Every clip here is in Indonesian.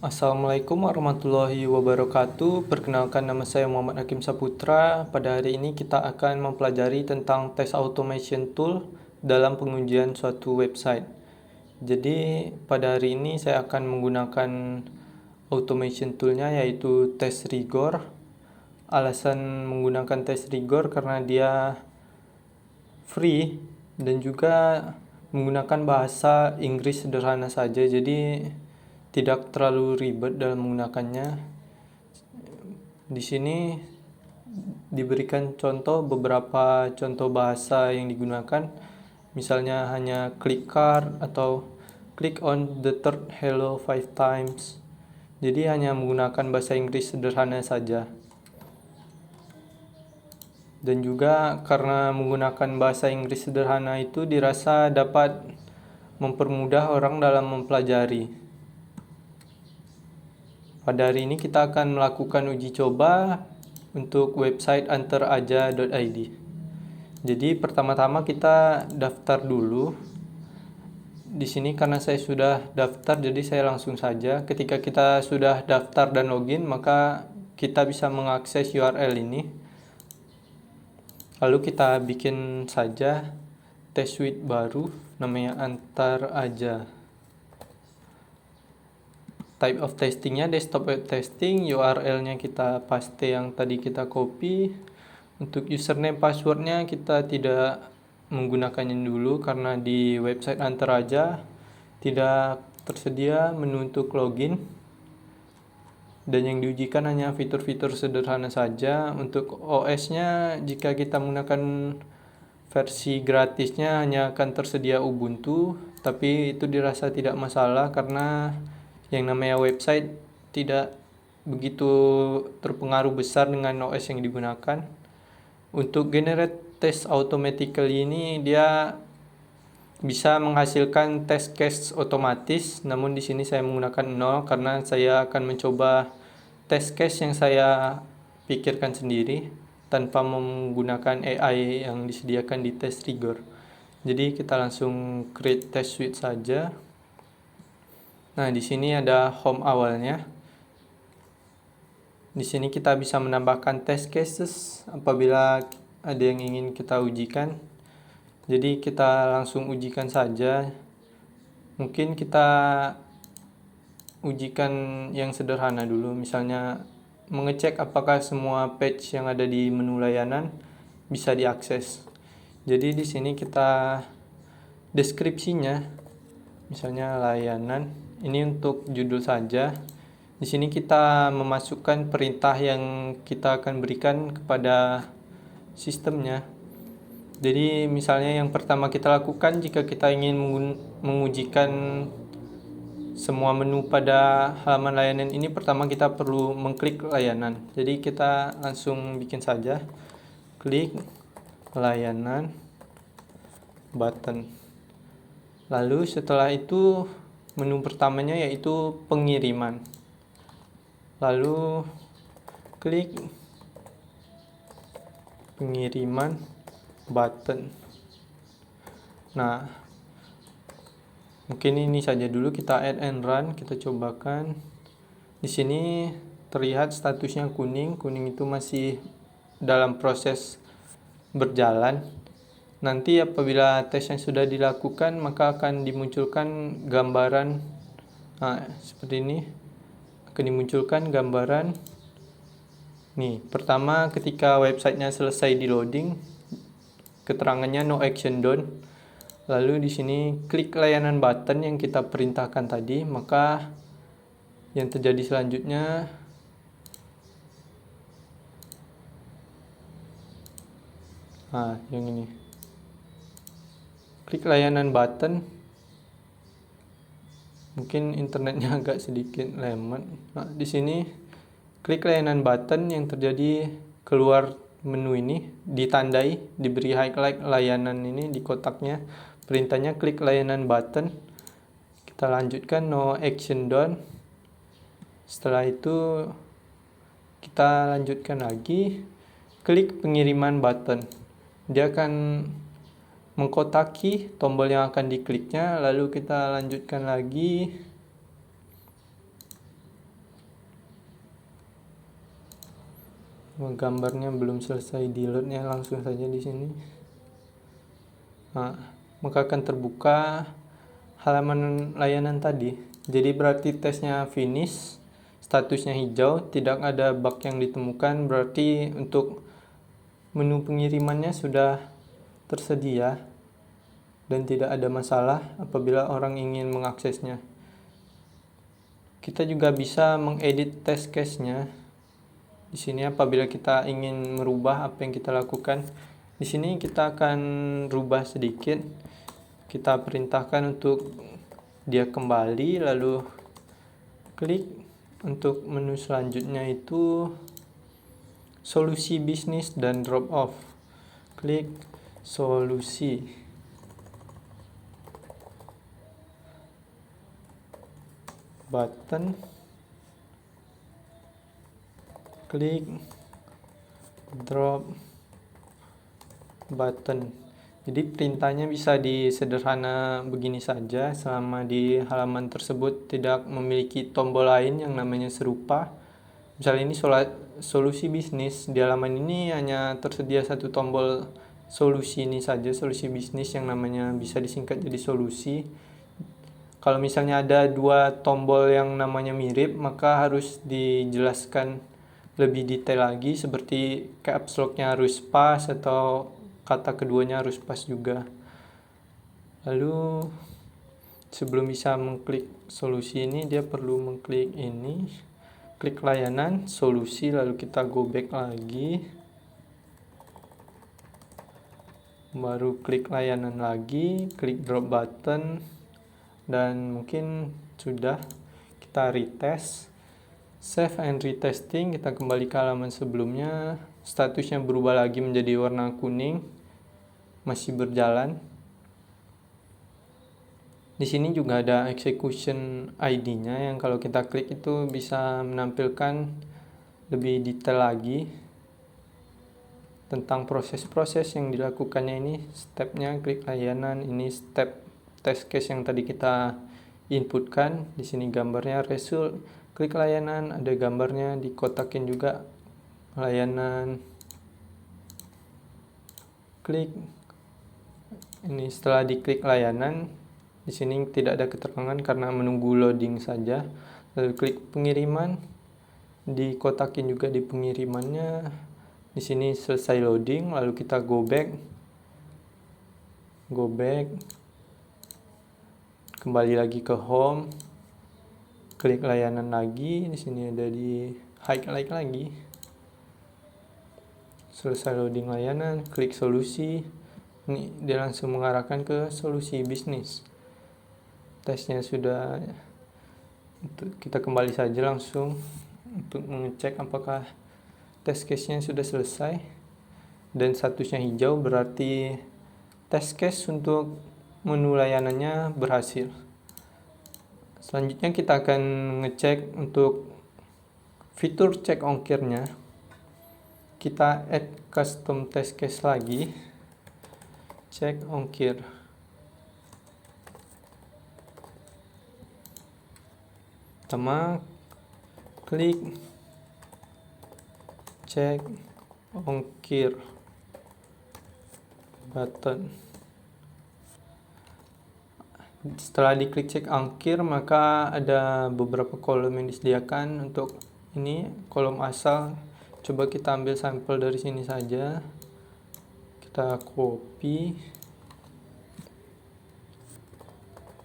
Assalamualaikum warahmatullahi wabarakatuh. Perkenalkan, nama saya Muhammad Hakim Saputra. Pada hari ini kita akan mempelajari tentang test automation tool dalam pengujian suatu website. Jadi pada hari ini saya akan menggunakan automation toolnya yaitu TestRigor. Alasan menggunakan TestRigor karena dia free dan juga menggunakan bahasa Inggris sederhana saja, jadi tidak terlalu ribet dalam menggunakannya. Di sini diberikan beberapa contoh bahasa yang digunakan, misalnya hanya click card atau click on the third hello 5 times. Jadi hanya menggunakan bahasa Inggris sederhana saja. Dan juga karena menggunakan bahasa Inggris sederhana itu dirasa dapat mempermudah orang dalam mempelajari. Pada hari ini kita akan melakukan uji coba untuk website anteraja.id. Jadi pertama-tama kita daftar dulu. Di sini karena saya sudah daftar, jadi saya langsung saja. Ketika kita sudah daftar dan login, maka kita bisa mengakses URL ini. Lalu kita bikin saja test suite baru, namanya Antaraja. Type of testingnya desktop web testing, URL-nya kita paste yang tadi kita copy. Untuk username passwordnya kita tidak menggunakannya dulu karena di website Antaraja tidak tersedia menu untuk login. Dan yang diujikan hanya fitur-fitur sederhana saja. Untuk OS-nya, jika kita menggunakan versi gratisnya hanya akan tersedia Ubuntu, tapi itu dirasa tidak masalah karena yang namanya website tidak begitu terpengaruh besar dengan OS yang digunakan. Untuk generate test automatically ini dia bisa menghasilkan test case otomatis, namun di sini saya menggunakan 0 karena saya akan mencoba test case yang saya pikirkan sendiri tanpa menggunakan AI yang disediakan di TestRigor. Jadi kita langsung create test suite saja. Nah, di sini ada home awalnya. Di sini kita bisa menambahkan test cases apabila ada yang ingin kita ujikan. Jadi kita langsung ujikan saja. Mungkin kita ujikan yang sederhana dulu, misalnya mengecek apakah semua page yang ada di menu layanan bisa diakses. Jadi di sini kita deskripsinya, misalnya layanan, ini untuk judul saja. Di sini kita memasukkan perintah yang kita akan berikan kepada sistemnya. Jadi misalnya yang pertama kita lakukan jika kita ingin mengujikan semua menu pada halaman layanan ini, pertama kita perlu mengklik layanan. Jadi kita langsung bikin saja klik layanan button. Lalu setelah itu menu pertamanya yaitu pengiriman. Lalu klik pengiriman button. Nah, mungkin ini saja dulu, kita add and run, kita cobakan. Di sini terlihat statusnya kuning. Kuning itu masih dalam proses berjalan. Nanti apabila tes yang sudah dilakukan, maka akan dimunculkan gambaran seperti ini. Akan dimunculkan gambaran. Nih, pertama ketika websitenya selesai di loading, keterangannya no action done. Lalu di sini klik layanan button yang kita perintahkan tadi, maka yang terjadi selanjutnya yang ini. Klik layanan button. Mungkin internetnya agak sedikit lemot. Nah, di sini klik layanan button, yang terjadi keluar menu ini, ditandai, diberi highlight layanan ini di kotaknya. Perintahnya klik layanan button. Kita lanjutkan no action done. Setelah itu kita lanjutkan lagi, klik pengiriman button. Dia akan mengkotaki tombol yang akan dikliknya. Lalu kita lanjutkan lagi, gambarnya belum selesai di loadnya, langsung saja di sini. Nah, maka akan terbuka halaman layanan tadi. Jadi berarti tesnya finish, statusnya hijau, tidak ada bug yang ditemukan, berarti untuk menu pengirimannya sudah tersedia dan tidak ada masalah apabila orang ingin mengaksesnya. Kita juga bisa mengedit test case-nya. Di sini apabila kita ingin merubah apa yang kita lakukan, di sini kita akan rubah sedikit. Kita perintahkan untuk dia kembali, lalu klik untuk menu selanjutnya itu solusi bisnis dan drop off. Klik solusi. Button. Klik drop button. Jadi perintahnya bisa disederhana begini saja selama di halaman tersebut tidak memiliki tombol lain yang namanya serupa. Misalnya ini solusi bisnis, di halaman ini hanya tersedia satu tombol solusi ini saja, solusi bisnis yang namanya bisa disingkat jadi solusi. Kalau misalnya ada dua tombol yang namanya mirip, maka harus dijelaskan lebih detail lagi, seperti caps lock-nya harus pas atau kata keduanya harus pas juga. Lalu sebelum bisa mengklik solusi ini, dia perlu mengklik ini, klik layanan, solusi, lalu kita go back lagi, baru klik layanan lagi, klik drop button, dan mungkin sudah. Kita retest, save and retesting, kita kembali ke halaman sebelumnya, statusnya berubah lagi menjadi warna kuning, masih berjalan. Di sini juga ada execution ID-nya yang kalau kita klik itu bisa menampilkan lebih detail lagi tentang proses-proses yang dilakukannya. Ini stepnya, klik layanan, ini step test case yang tadi kita inputkan. Di sini gambarnya result, klik layanan, ada gambarnya, dikotakin juga layanan, klik ini. Setelah diklik layanan, di sini tidak ada keterangan karena menunggu loading saja. Lalu klik pengiriman, dikotakin juga di pengirimannya. Di sini selesai loading, lalu kita go back, kembali lagi ke home, klik layanan lagi. Di sini ada di highlight lagi. Selesai loading layanan, klik solusi. Ini dia langsung mengarahkan ke solusi bisnis. Tesnya sudah, kita kembali saja langsung untuk mengecek apakah test case-nya sudah selesai. Dan statusnya hijau berarti test case untuk menu layanannya berhasil. Selanjutnya kita akan ngecek untuk fitur cek ongkirnya. Kita add custom test case lagi, cek ongkir. Pertama, klik cek ongkir button. Setelah diklik cek ongkir, maka ada beberapa kolom yang disediakan. Untuk ini kolom asal, coba kita ambil sampel dari sini saja, kita copy,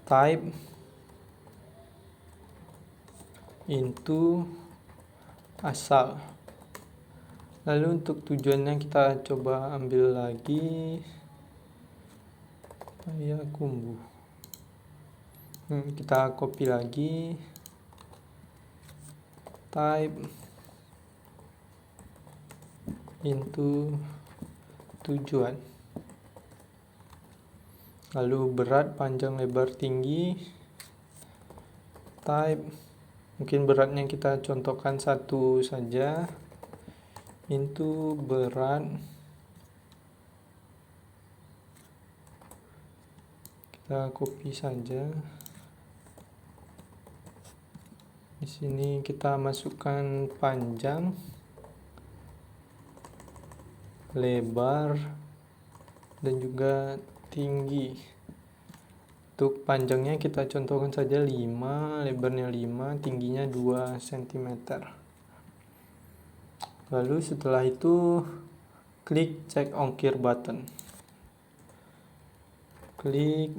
type into asal. Lalu untuk tujuannya kita coba ambil lagi Payakumbuh. Kita copy lagi, type into tujuan. Lalu berat, panjang, lebar, tinggi, type, mungkin beratnya kita contohkan 1 saja, into berat, kita copy saja. Di sini kita masukkan panjang, lebar, dan juga tinggi. Untuk panjangnya kita contohkan saja 5, lebarnya 5, tingginya 2 cm. Lalu setelah itu klik cek ongkir button. Klik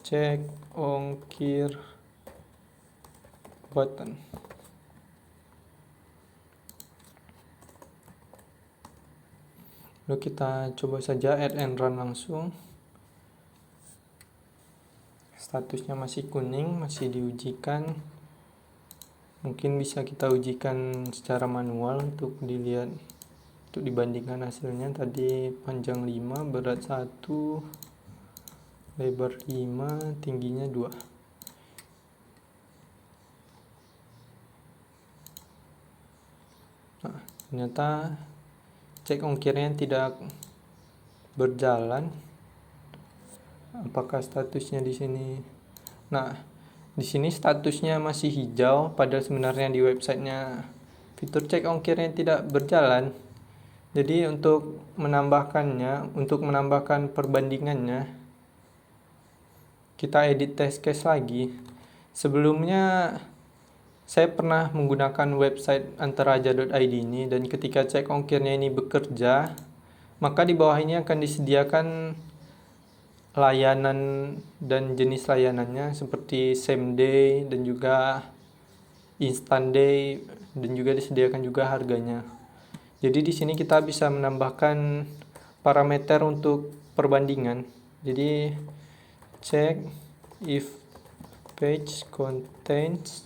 cek ongkir button. Lalu kita coba saja add and run langsung. Statusnya masih kuning, masih diujikan. Mungkin bisa kita ujikan secara manual untuk dilihat, untuk dibandingkan hasilnya. Tadi panjang 5, berat 1, lebar 5, tingginya 2. Nah, ternyata cek ongkirnya tidak berjalan. Apakah statusnya di sini? Nah, di sini statusnya masih hijau, padahal sebenarnya di websitenya fitur cek ongkirnya tidak berjalan. Jadi untuk menambahkan perbandingannya, kita edit test case lagi. Sebelumnya saya pernah menggunakan website antaraja.id ini, dan ketika cek ongkirnya ini bekerja, maka di bawah ini akan disediakan layanan dan jenis layanannya seperti same day dan juga instant day, dan juga disediakan juga harganya. Jadi di sini kita bisa menambahkan parameter untuk perbandingan. Jadi check if page contains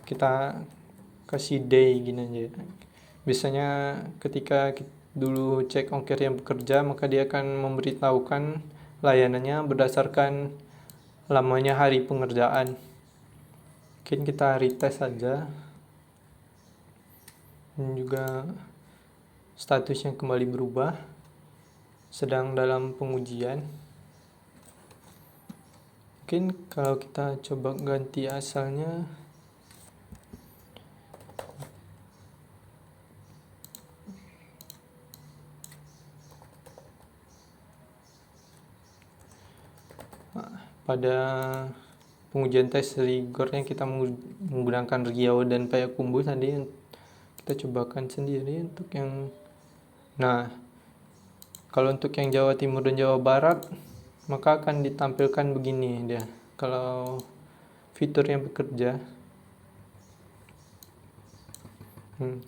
kita kasih day gini aja. Biasanya ketika dulu cek ongkir yang bekerja, maka dia akan memberitahukan layanannya berdasarkan lamanya hari pengerjaan. Mungkin kita retest saja. Dan juga statusnya kembali berubah, sedang dalam pengujian. Mungkin kalau kita coba ganti asalnya, pada pengujian tes rigornya kita menggunakan Riau dan Payakumbuh tadi. Kita cobakan sendiri untuk yang, nah kalau untuk yang Jawa Timur dan Jawa Barat, maka akan ditampilkan begini dia kalau fiturnya bekerja.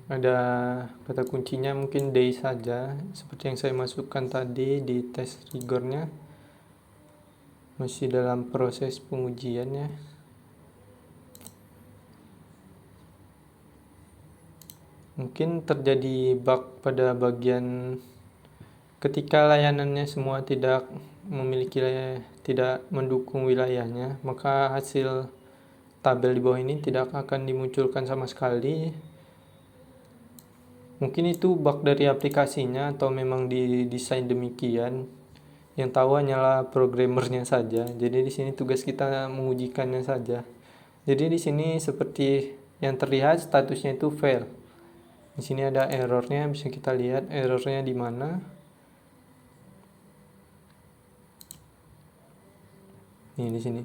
Ada kata kuncinya mungkin day saja, seperti yang saya masukkan tadi di tes rigornya. Masih dalam proses pengujiannya. Mungkin terjadi bug pada bagian ketika layanannya semua tidak mendukung wilayahnya, maka hasil tabel di bawah ini tidak akan dimunculkan sama sekali. Mungkin itu bug dari aplikasinya atau memang didesain demikian. Yang tahu hanyalah programmernya saja. Jadi di sini tugas kita mengujikannya saja. Jadi di sini seperti yang terlihat statusnya itu fail. Di sini ada errornya, bisa kita lihat errornya di mana. Nih di sini.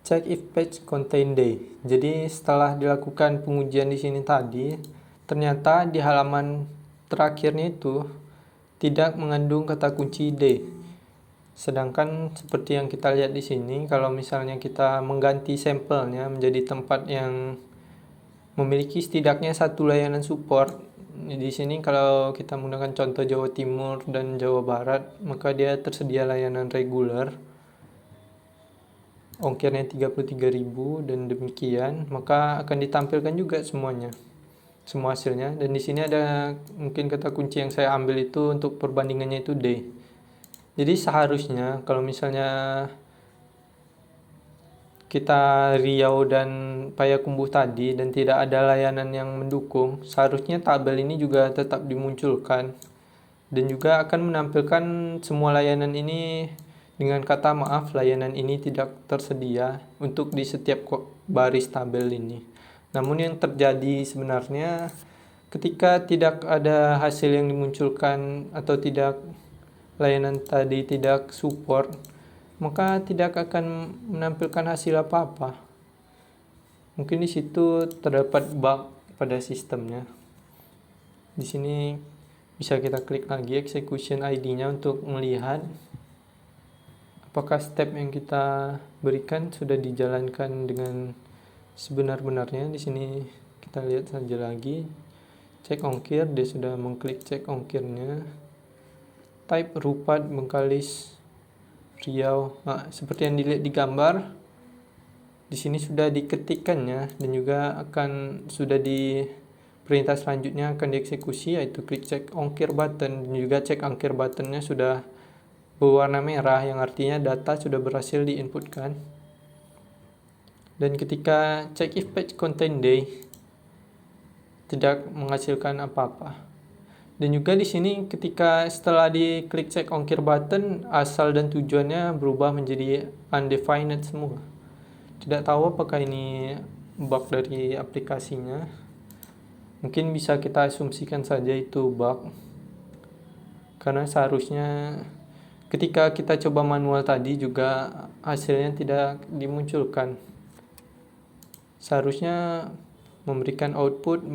Check if page contain day. Jadi setelah dilakukan pengujian di sini tadi, ternyata di halaman terakhirnya itu tidak mengandung kata kunci day. Sedangkan seperti yang kita lihat di sini, kalau misalnya kita mengganti sampelnya menjadi tempat yang memiliki setidaknya satu layanan support. Di sini kalau kita menggunakan contoh Jawa Timur dan Jawa Barat, maka dia tersedia layanan reguler. Ongkirnya 33.000 dan demikian, maka akan ditampilkan juga semuanya. Semua hasilnya, dan di sini ada mungkin kata kunci yang saya ambil itu untuk perbandingannya itu day. Jadi seharusnya kalau misalnya kita Riau dan Payakumbuh tadi dan tidak ada layanan yang mendukung, seharusnya tabel ini juga tetap dimunculkan dan juga akan menampilkan semua layanan ini Dengan kata maaf, layanan ini tidak tersedia untuk di setiap baris tabel ini. Namun yang terjadi sebenarnya ketika tidak ada hasil yang dimunculkan atau tidak layanan tadi tidak support, maka tidak akan menampilkan hasil apa-apa. Mungkin di situ terdapat bug pada sistemnya. Di sini bisa kita klik lagi execution ID-nya untuk melihat apakah step yang kita berikan sudah dijalankan dengan sebenar-benarnya. Di sini kita lihat saja lagi. Cek ongkir, dia sudah mengklik cek ongkirnya. Type Rupat Bengkalis Riau. Nah, seperti yang dilihat di gambar, di sini sudah diketikkannya dan juga akan sudah di perintah selanjutnya akan dieksekusi, yaitu klik cek ongkir button, dan juga cek ongkir buttonnya sudah berwarna merah, yang artinya data sudah berhasil diinputkan. Dan ketika check if page contain day, tidak menghasilkan apa-apa. Dan juga di sini ketika setelah diklik cek ongkir button, asal dan tujuannya berubah menjadi undefined semua. Tidak tahu apakah ini bug dari aplikasinya. Mungkin bisa kita asumsikan saja itu bug, karena seharusnya ketika kita coba manual tadi juga hasilnya tidak dimunculkan. Seharusnya memberikan output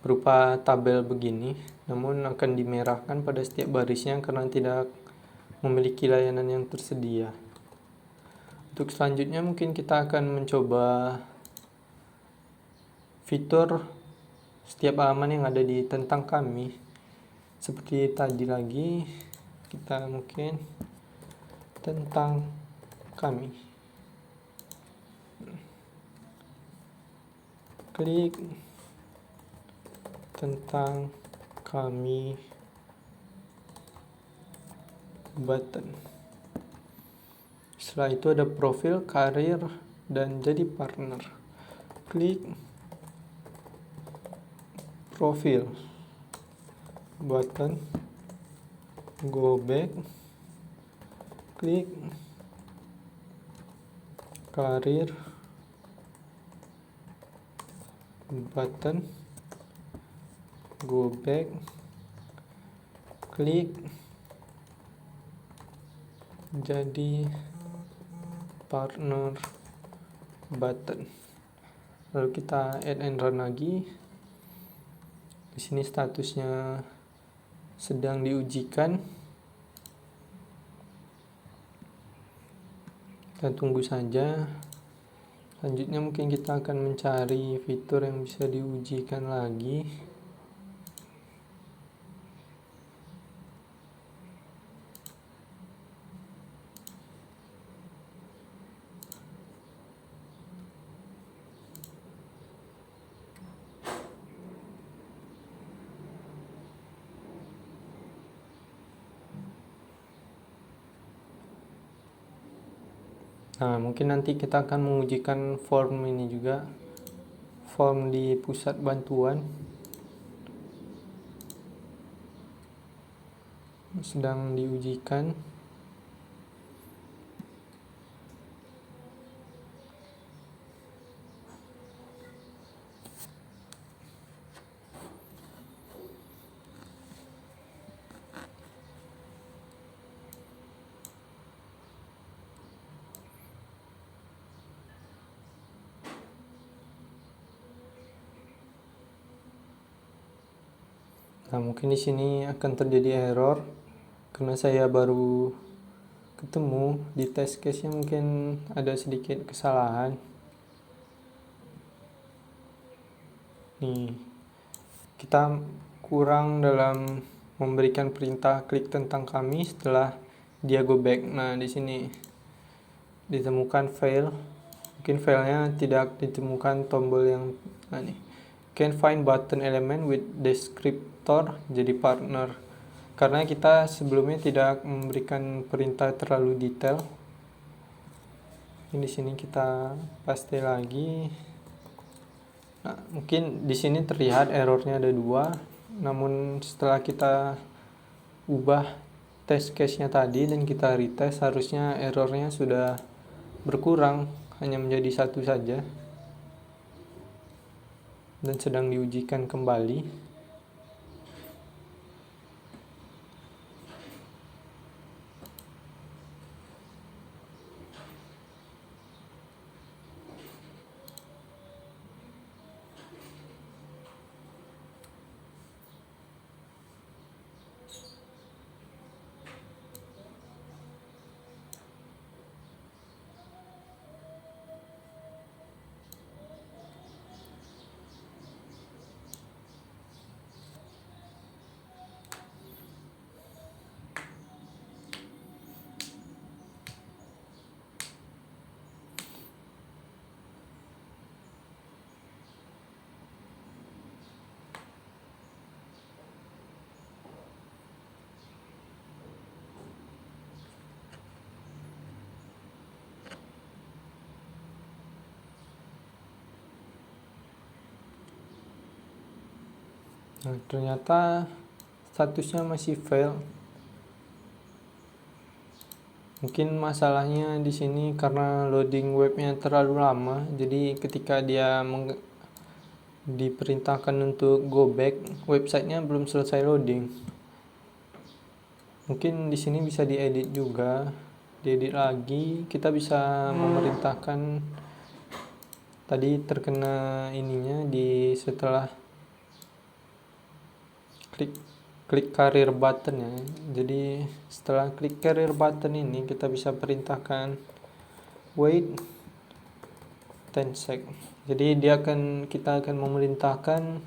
berupa tabel begini, namun akan dimerahkan pada setiap barisnya karena tidak memiliki layanan yang tersedia. Untuk selanjutnya mungkin kita akan mencoba fitur setiap halaman yang ada di tentang kami. Seperti tadi lagi, kita mungkin tentang kami. Klik tentang kami button. Setelah itu ada profil, karir, dan jadi partner. Klik profil button, go back, klik karir button, go back, klik jadi partner button. Lalu kita add and run lagi. Di sini statusnya sedang diujikan. Kita tunggu saja. Selanjutnya mungkin kita akan mencari fitur yang bisa diujikan lagi. Nah, mungkin nanti kita akan mengujikan form ini juga, form di pusat bantuan. Sedang diujikan. Nah, mungkin di sini akan terjadi error karena saya baru ketemu di test case-nya, mungkin ada sedikit kesalahan. Nih, kita kurang dalam memberikan perintah klik tentang kami setelah dia go back. Nah, di sini ditemukan fail. Mungkin failnya tidak ditemukan tombol yang nih. Can find button element with descriptor jadi partner. Karena kita sebelumnya tidak memberikan perintah terlalu detail. Di sini kita paste lagi. Nah, mungkin di sini terlihat errornya ada 2. Namun setelah kita ubah test case-nya tadi dan kita retest, harusnya errornya sudah berkurang, hanya menjadi satu saja dan sedang diujikan kembali. Nah, ternyata statusnya masih fail. Mungkin masalahnya di sini karena loading webnya terlalu lama, jadi ketika dia diperintahkan untuk go back, websitenya belum selesai loading. Mungkin di sini bisa diedit juga, diedit lagi. Kita bisa memerintahkan tadi terkena ininya di setelah klik career button ya. Jadi setelah klik career button ini kita bisa perintahkan wait 10 sec. Jadi kita akan memerintahkan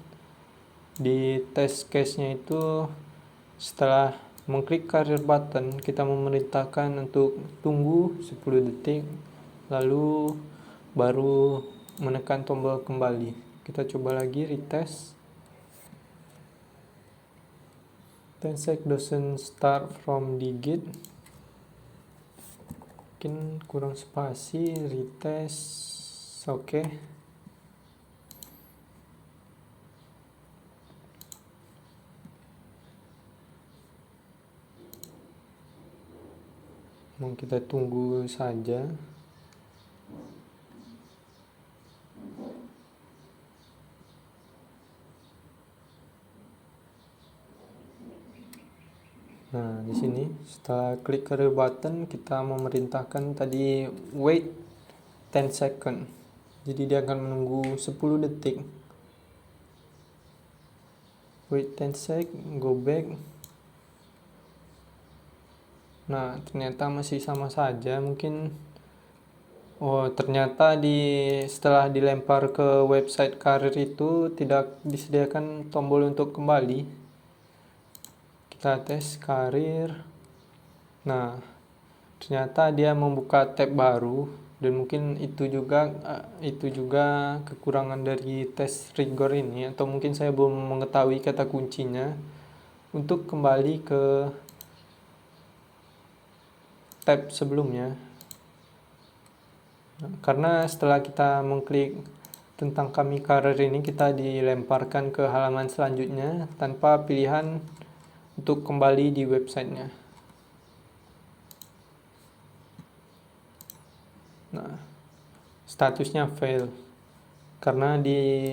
di test case-nya itu, setelah mengklik career button kita memerintahkan untuk tunggu 10 detik lalu baru menekan tombol kembali. Kita coba lagi retest. 10 sec doesn't start from digit. Mungkin kurang spasi, retest. Oke. Mau kita tunggu saja. Nah, di sini setelah klik career button kita memerintahkan tadi wait 10 second. Jadi dia akan menunggu 10 detik. Wait 10 sec, go back. Nah, ternyata masih sama saja. Mungkin ternyata setelah dilempar ke website karir itu tidak disediakan tombol untuk kembali. Kita tes karir. Nah, ternyata dia membuka tab baru, dan mungkin itu juga kekurangan dari tes rigor ini, atau mungkin saya belum mengetahui kata kuncinya untuk kembali ke tab sebelumnya. Karena setelah kita mengklik tentang kami karir ini, kita dilemparkan ke halaman selanjutnya tanpa pilihan untuk kembali di websitenya. Nah, statusnya fail karena di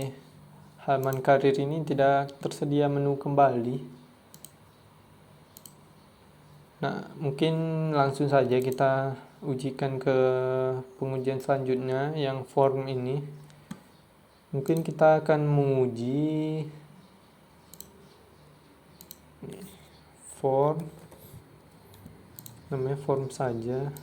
halaman karir ini tidak tersedia menu kembali. Nah, mungkin langsung saja kita ujikan ke pengujian selanjutnya yang form ini. Mungkin kita akan menguji form, namanya form saja.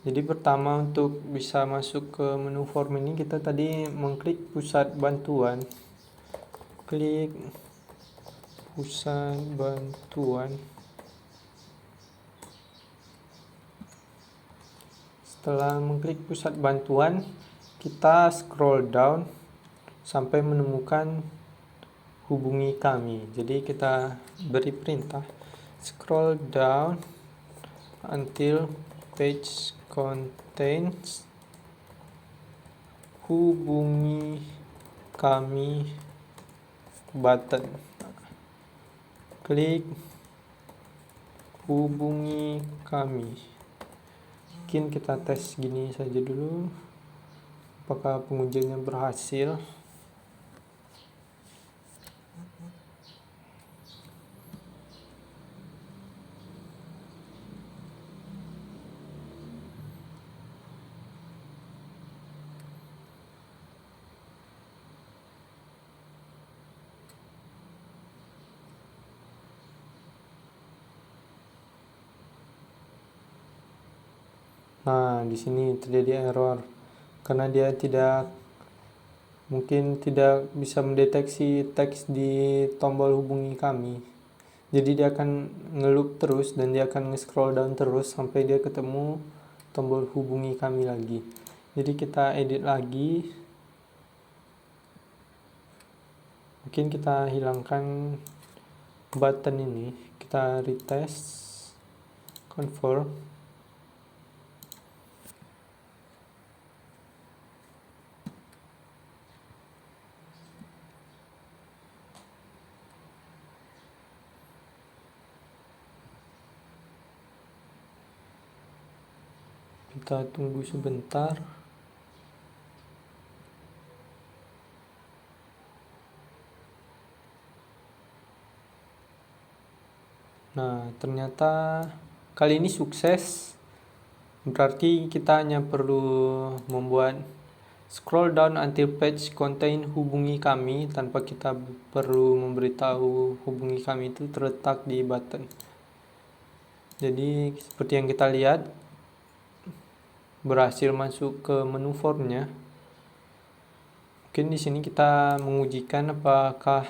Jadi pertama, untuk bisa masuk ke menu form ini kita tadi mengklik pusat bantuan. Klik pusat bantuan. Setelah mengklik pusat bantuan, kita scroll down sampai menemukan hubungi kami. Jadi kita beri perintah scroll down until page contains hubungi kami button. Klik hubungi kami. Mungkin kita tes gini saja dulu, apakah pengujiannya berhasil. Nah, di sini terjadi error karena dia mungkin tidak bisa mendeteksi teks di tombol hubungi kami. Jadi dia akan ngeloop terus dan dia akan nge-scroll down terus sampai dia ketemu tombol hubungi kami lagi. Jadi kita edit lagi. Mungkin kita hilangkan button ini, kita retest, confirm. Kita tunggu sebentar. Nah, ternyata kali ini sukses. Berarti kita hanya perlu membuat scroll down until page contain hubungi kami tanpa kita perlu memberitahu hubungi kami itu terletak di button. Jadi seperti yang kita lihat, berhasil masuk ke menu formnya. Mungkin di sini kita mengujikan apakah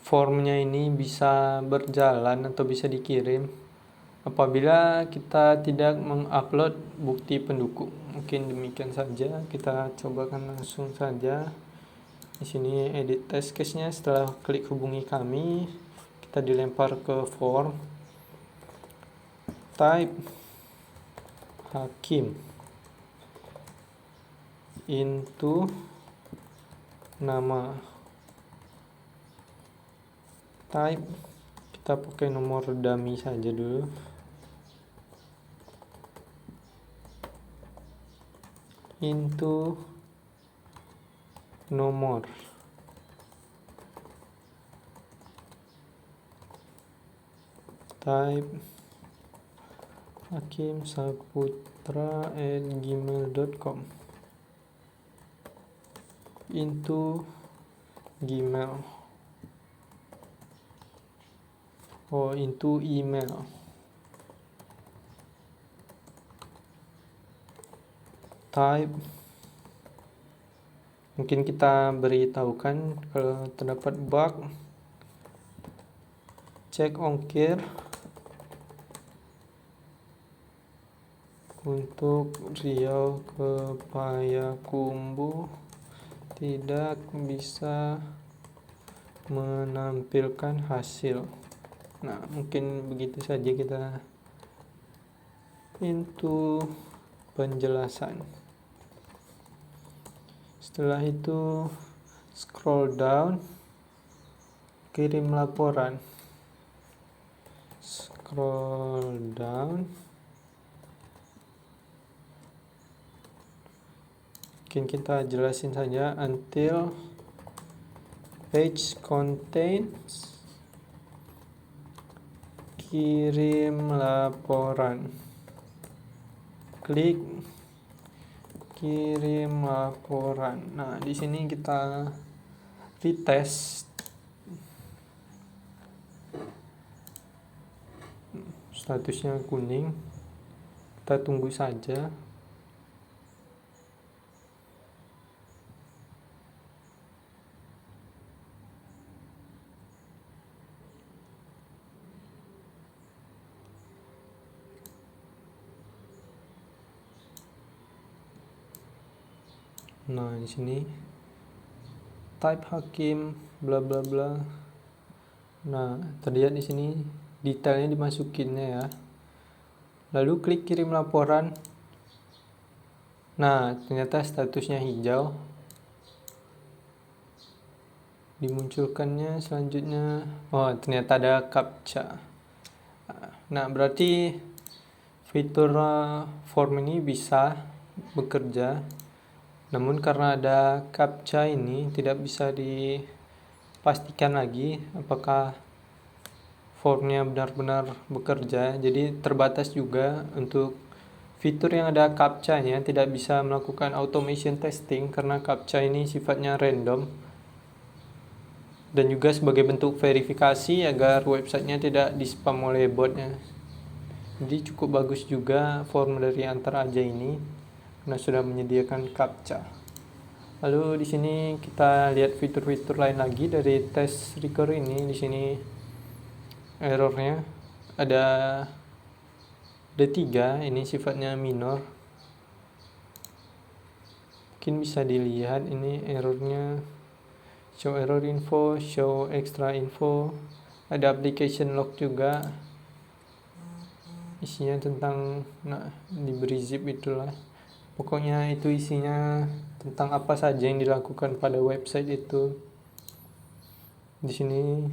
formnya ini bisa berjalan atau bisa dikirim apabila kita tidak mengupload bukti pendukung. Mungkin demikian saja, kita cobakan langsung saja. Di sini edit test case-nya, setelah klik hubungi kami, kita dilempar ke form. Type Hakim into nama. Type, kita pakai nomor dummy saja dulu. Into nomor. Type hakimsaputra@gmail.com into Gmail. Into email. Type, mungkin kita beritahukan kalau terdapat bug. Cek ongkir untuk Riau ke Payakumbuh tidak bisa menampilkan hasil. Nah, mungkin begitu saja kita into penjelasan. Setelah itu scroll down, kirim laporan. Scroll down. Mungkin kita jelasin saja until page contains, kirim laporan. Klik kirim laporan. Nah, di sini kita retest. Statusnya kuning. Kita tunggu saja. Nah, di sini type hakim bla bla bla. Nah, terlihat di sini detailnya dimasukinnya ya. Lalu klik kirim laporan. Nah, ternyata statusnya hijau. Dimunculkannya selanjutnya, oh ternyata ada captcha. Nah, berarti fitur form ini bisa bekerja, namun karena ada CAPTCHA ini tidak bisa dipastikan lagi apakah formnya benar-benar bekerja. Jadi terbatas juga untuk fitur yang ada CAPTCHA-nya, tidak bisa melakukan automation testing karena CAPTCHA ini sifatnya random, dan juga sebagai bentuk verifikasi agar websitenya tidak di-spam oleh botnya. Jadi cukup bagus juga form dari Antar Aja ini karena sudah menyediakan CAPTCHA. Lalu di sini kita lihat fitur-fitur lain lagi dari test record ini. Di sini errornya ada 3, ini sifatnya minor. Mungkin bisa dilihat ini errornya, show error info, show extra info, ada application log juga, isinya tentang diberi zip itulah. Pokoknya itu isinya tentang apa saja yang dilakukan pada website itu. Di sini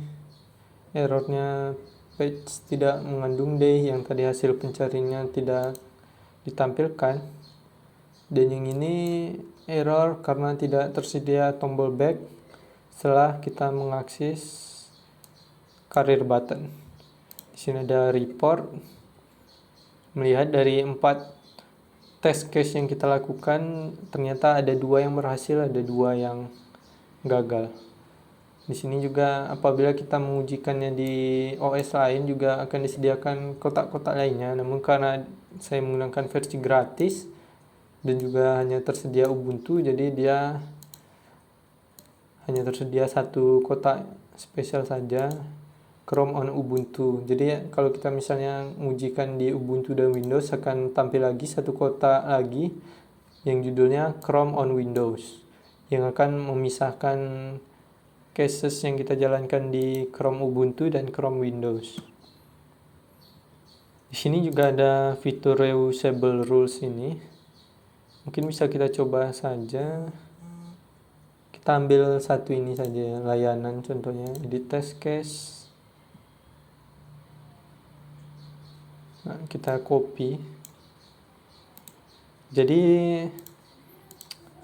errornya page tidak mengandung day, yang tadi hasil pencariannya tidak ditampilkan. Dan yang ini error karena tidak tersedia tombol back setelah kita mengakses career button. Di sini ada report. Melihat dari 4 test case yang kita lakukan, ternyata ada 2 yang berhasil, ada 2 yang gagal. Di sini juga apabila kita mengujikannya di OS lain juga akan disediakan kotak-kotak lainnya, namun karena saya menggunakan versi gratis dan juga hanya tersedia Ubuntu, jadi dia hanya tersedia 1 kotak spesial saja, Chrome on Ubuntu. Jadi kalau kita misalnya mengujikan di Ubuntu dan Windows akan tampil lagi 1 kotak lagi yang judulnya Chrome on Windows, yang akan memisahkan cases yang kita jalankan di Chrome Ubuntu dan Chrome Windows. Di sini juga ada fitur reusable rules ini. Mungkin bisa kita coba saja. Kita ambil satu ini saja, layanan contohnya, edit test case. Nah, kita copy. Jadi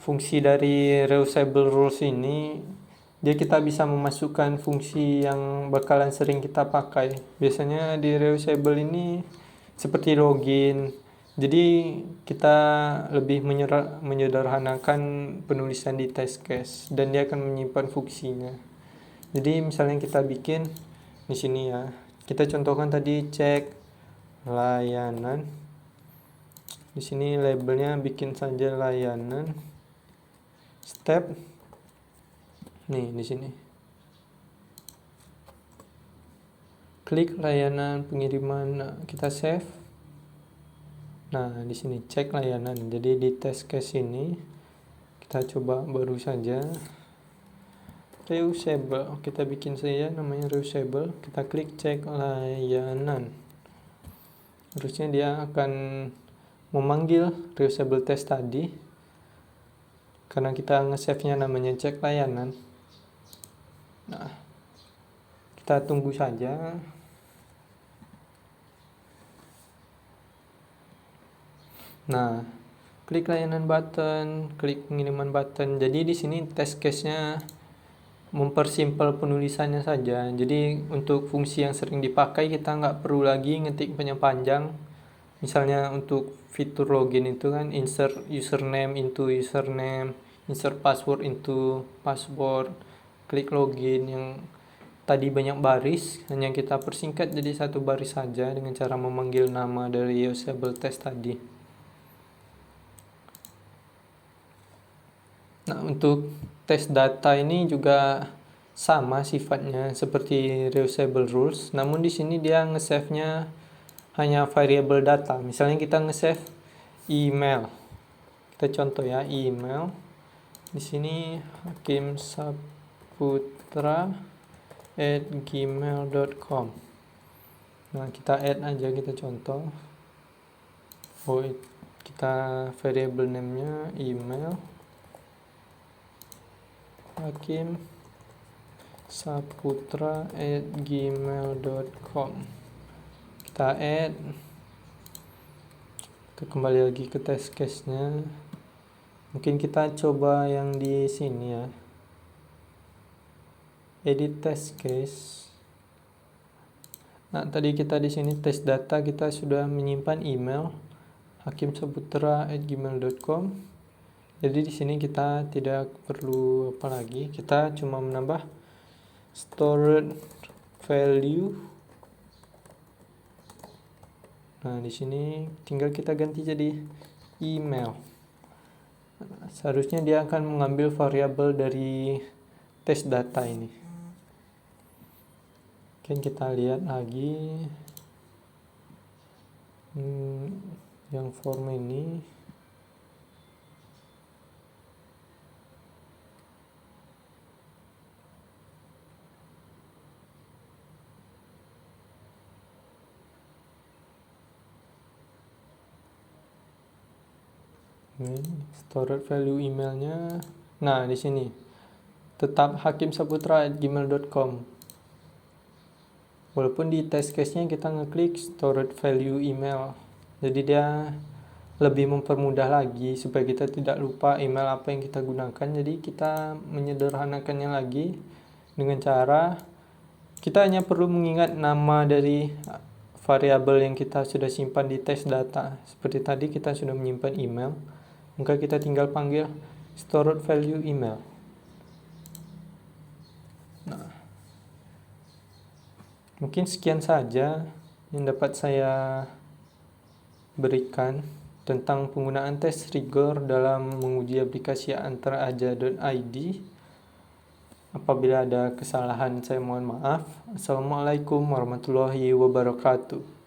fungsi dari reusable rules ini, dia kita bisa memasukkan fungsi yang bakalan sering kita pakai. Biasanya di reusable ini seperti login. Jadi kita lebih menyederhanakan penulisan di test case dan dia akan menyimpan fungsinya. Jadi misalnya kita bikin di sini ya. Kita contohkan tadi cek layanan. Di sini labelnya bikin saja layanan. Step nih di sini. Klik layanan pengiriman, nah, kita save. Nah, di sini cek layanan. Jadi di test case ini kita coba baru saja reusable. Kita bikin saja namanya reusable. Kita klik cek layanan. Harusnya dia akan memanggil reusable test tadi. Karena kita nge-save-nya namanya cek layanan. Nah, kita tunggu saja. Nah, klik layanan button, klik pengiriman button. Jadi di sini test case-nya mempersimpel penulisannya saja. Jadi untuk fungsi yang sering dipakai kita nggak perlu lagi ngetik panjang-panjang. Misalnya untuk fitur login itu kan insert username into username, insert password into password, klik login yang tadi banyak baris, hanya kita persingkat jadi 1 baris saja dengan cara memanggil nama dari usable test tadi. Nah, untuk tes data ini juga sama sifatnya seperti reusable rules, namun di sini dia nge-save-nya hanya variable data. Misalnya kita nge-save email. Kita contoh ya, email. Di sini hakimsaputra@gmail.com. Nah, kita add aja, kita contoh. Kita variable name-nya email. hakimsaputra@gmail.com. kita add, kita kembali lagi ke test case-nya. Mungkin kita coba yang di sini ya, edit test case. Nah, tadi kita di sini test data, kita sudah menyimpan email hakimsaputra@gmail.com. Jadi di sini kita tidak perlu apa lagi, kita cuma menambah stored value. Nah, di sini tinggal kita ganti jadi email. Seharusnya dia akan mengambil variabel dari test data ini. Oke, kita lihat lagi yang form ini. Stored value emailnya. Nah, di sini tetap hakimsaputra@gmail.com. Walaupun di test case-nya kita ngeklik stored value email. Jadi dia lebih mempermudah lagi supaya kita tidak lupa email apa yang kita gunakan. Jadi kita menyederhanakannya lagi dengan cara kita hanya perlu mengingat nama dari variabel yang kita sudah simpan di test data. Seperti tadi kita sudah menyimpan email, maka kita tinggal panggil stored value email. Nah, mungkin sekian saja yang dapat saya berikan tentang penggunaan tes rigor dalam menguji aplikasi antara-aja.id. Apabila ada kesalahan, saya mohon maaf. Assalamualaikum warahmatullahi wabarakatuh.